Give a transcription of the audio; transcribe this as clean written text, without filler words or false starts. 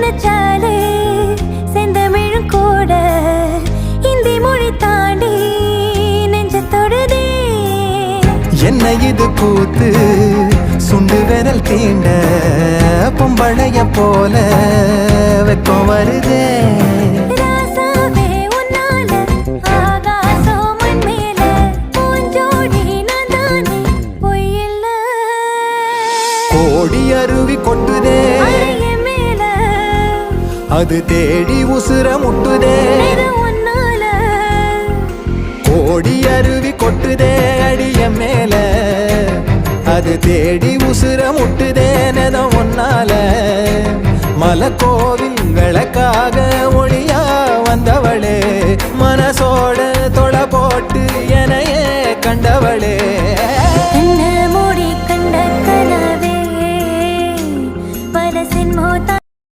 நினைச்சாலே செந்தமிழும் கூட இந்தி மொழி தாண்டி நெஞ்ச தொடுதே. என்ன இது கூத்து சுண்டு விரல் தீண்ட பொம்பளைய போல வெக்கம் வருதே. ராசாவே உன்னால ஆகாசம் மண் மேல பூஞ்சோடி நான் தானே பொய்யில்ல. கோடி அருவி கொட்டுதே அறைய மேல அது தேடி உசுர முட்டுதே. இது உன்னால கோடி அருவி கொட்டுதே அடிய மேல அது தேடி உசுர முட்டுதே. நெதம் ஒன்னால மலை கோவில்